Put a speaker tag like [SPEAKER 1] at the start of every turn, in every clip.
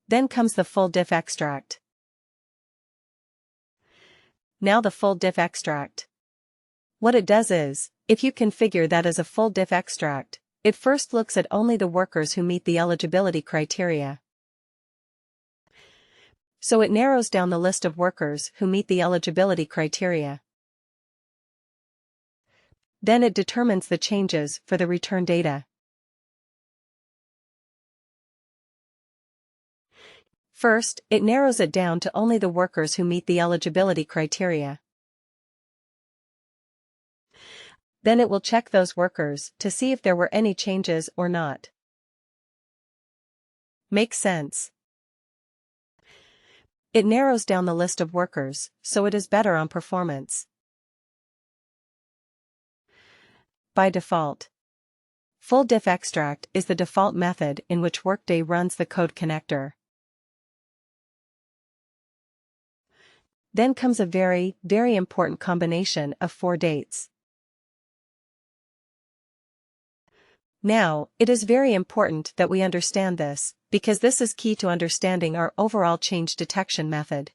[SPEAKER 1] Then comes the full diff extract. Now the full diff extract. What it does is, if you configure that as a full diff extract, it first looks at only the workers who meet the eligibility criteria. So it narrows down the list of workers who meet the eligibility criteria. Then it determines the changes for the return data. First, it narrows it down to only the workers who meet the eligibility criteria. Then it will check those workers to see if there were any changes or not. Makes sense? It narrows down the list of workers, so it is better on performance. By default, full diff extract is the default method in which Workday runs the code connector. Then comes a very, very important combination of 4 dates. Now, it is very important that we understand this, because this is key to understanding our overall change detection method.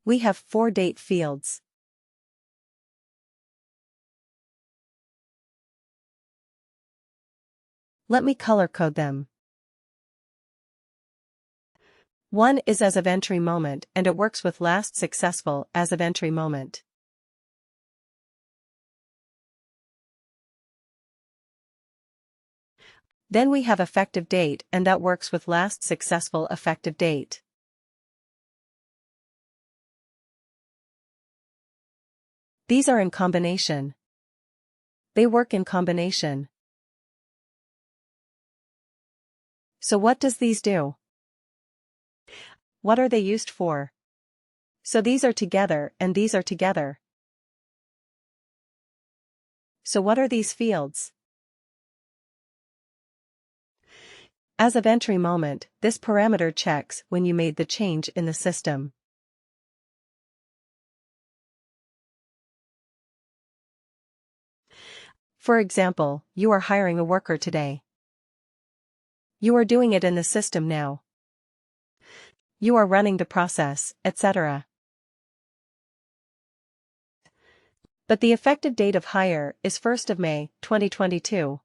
[SPEAKER 1] We have 4 date fields. Let me color code them. 1 is as of entry moment and it works with last successful as of entry moment. Then we have effective date and that works with last successful effective date. These are in combination. They work in combination. So what does these do? What are they used for? So these are together and these are together. So what are these fields? As of entry moment, this parameter checks when you made the change in the system. For example, you are hiring a worker today. You are doing it in the system now. You are running the process, etc. But the effective date of hire is 1st of May, 2022.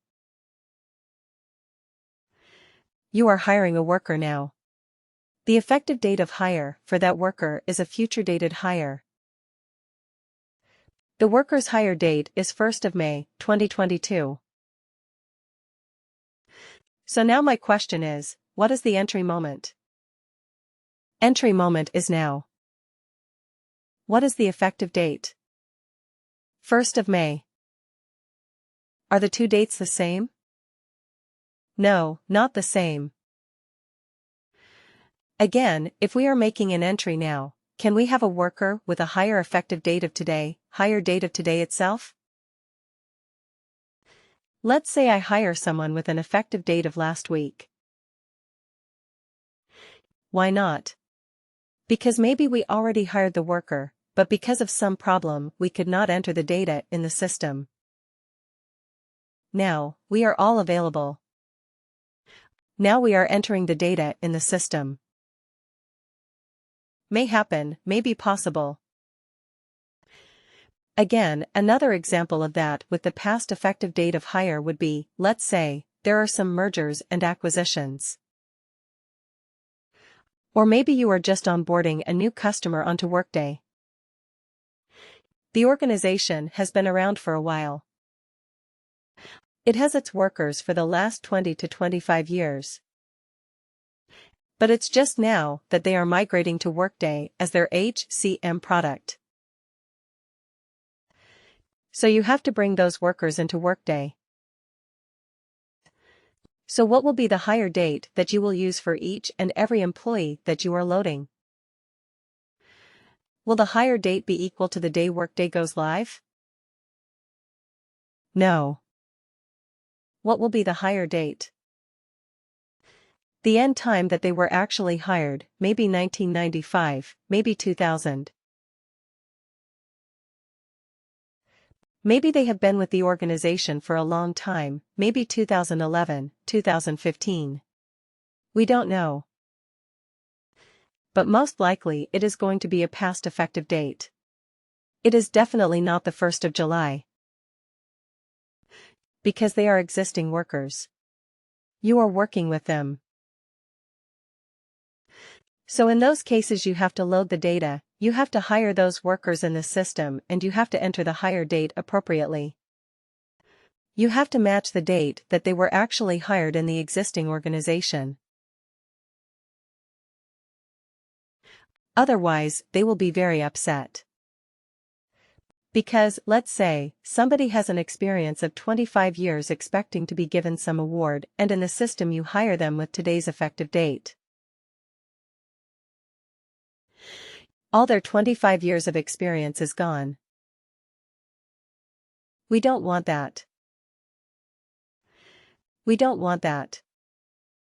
[SPEAKER 1] You are hiring a worker now. The effective date of hire for that worker is a future dated hire. The worker's hire date is 1st of May, 2022. So now my question is, what is the entry moment? Entry moment is now. What is the effective date? 1st of May. Are the 2 dates the same? No, not the same. Again, if we are making an entry now, can we have a worker with a higher effective date of today, higher date of today itself? Let's say I hire someone with an effective date of last week. Why not? Because maybe we already hired the worker, but because of some problem we could not enter the data in the system. Now, we are all available. Now we are entering the data in the system. May happen, may be possible. Again, another example of that with the past effective date of hire would be, let's say, there are some mergers and acquisitions. Or maybe you are just onboarding a new customer onto Workday. The organization has been around for a while. It has its workers for the last 20 to 25 years. But it's just now that they are migrating to Workday as their HCM product. So you have to bring those workers into Workday. So what will be the hire date that you will use for each and every employee that you are loading? Will the hire date be equal to the day Workday goes live? No. What will be the hire date? The end time that they were actually hired, maybe 1995, maybe 2000. Maybe they have been with the organization for a long time, maybe 2011, 2015. We don't know. But most likely it is going to be a past effective date. It is definitely not the 1st of July. Because they are existing workers. You are working with them. So in those cases you have to load the data, you have to hire those workers in the system, and you have to enter the hire date appropriately. You have to match the date that they were actually hired in the existing organization. Otherwise, they will be very upset. Because, let's say, somebody has an experience of 25 years expecting to be given some award, and in the system you hire them with today's effective date. All their 25 years of experience is gone. We don't want that. We don't want that.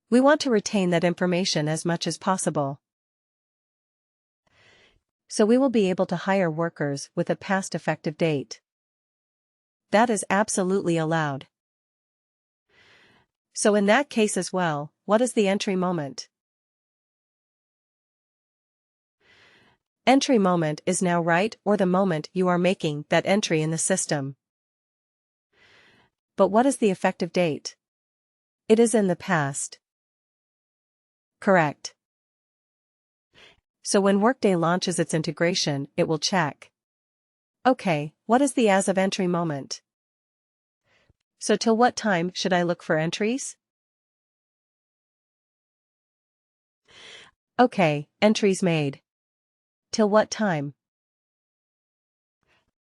[SPEAKER 1] We want to retain that information as much as possible. So we will be able to hire workers with a past effective date. That is absolutely allowed. So in that case as well, what is the entry moment? Entry moment is now, right, or the moment you are making that entry in the system. But what is the effective date? It is in the past. Correct. So when Workday launches its integration, it will check. Okay, what is the as of entry moment? So till what time should I look for entries? Okay, entries made. Till what time?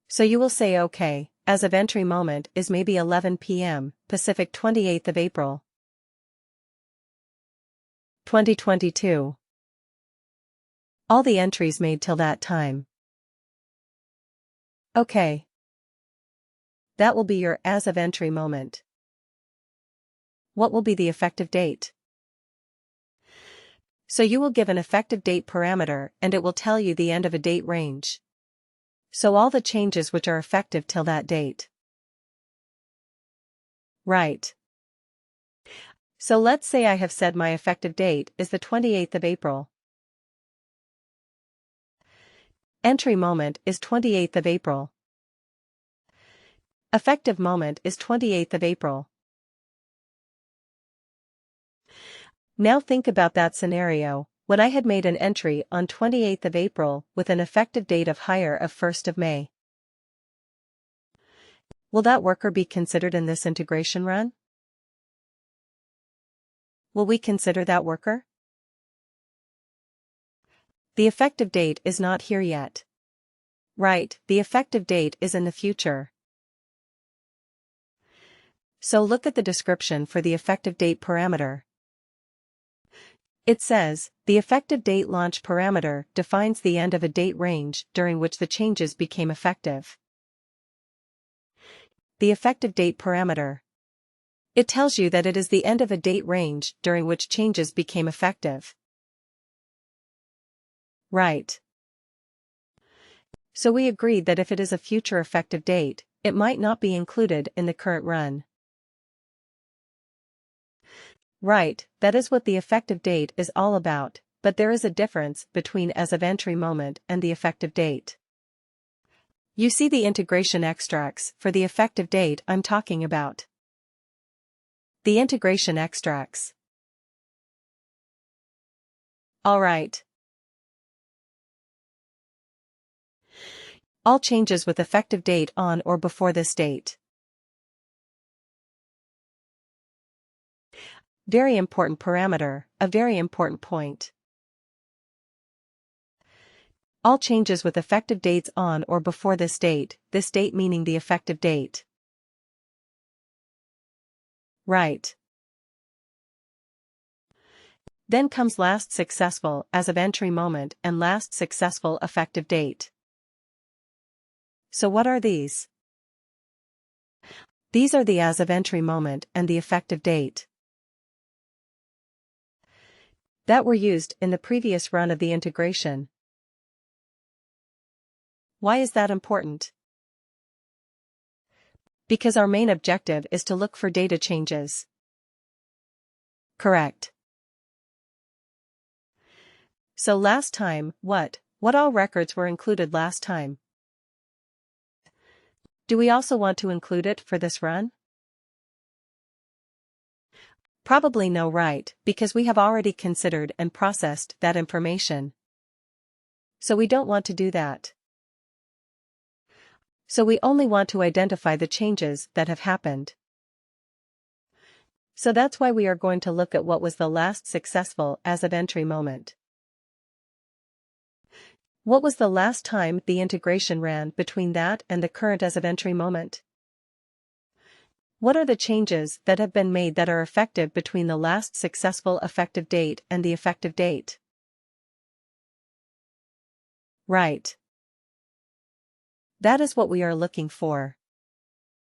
[SPEAKER 1] So you will say okay, as of entry moment is maybe 11 p.m. Pacific 28th of April. 2022. All the entries made till that time. Okay. That will be your as of entry moment. What will be the effective date? So you will give an effective date parameter and it will tell you the end of a date range. So all the changes which are effective till that date. Right. So let's say I have said my effective date is the 28th of April. Entry moment is 28th of April. Effective moment is 28th of April. Now think about that scenario, when I had made an entry on 28th of April with an effective date of hire of 1st of May. Will that worker be considered in this integration run? Will we consider that worker? The effective date is not here yet. Right, the effective date is in the future. So look at the description for the effective date parameter. It says, the effective date launch parameter defines the end of a date range during which the changes became effective. The effective date parameter. It tells you that it is the end of a date range during which changes became effective. Right. So we agreed that if it is a future effective date, it might not be included in the current run. Right, that is what the effective date is all about, but there is a difference between as of entry moment and the effective date. You see the integration extracts for the effective date I'm talking about. The integration extracts. Alright. All changes with effective date on or before this date. Very important parameter, a very important point. All changes with effective dates on or before this date meaning the effective date. Right. Then comes last successful as of entry moment and last successful effective date. So what are these? These are the as of entry moment and the effective date that were used in the previous run of the integration. Why is that important? Because our main objective is to look for data changes. Correct. So last time, what all records were included last time? Do we also want to include it for this run? Probably no, right, because we have already considered and processed that information. So we don't want to do that. So we only want to identify the changes that have happened. So that's why we are going to look at what was the last successful as of entry moment. What was the last time the integration ran between that and the current as of entry moment? What are the changes that have been made that are effective between the last successful effective date and the effective date? Right. That is what we are looking for.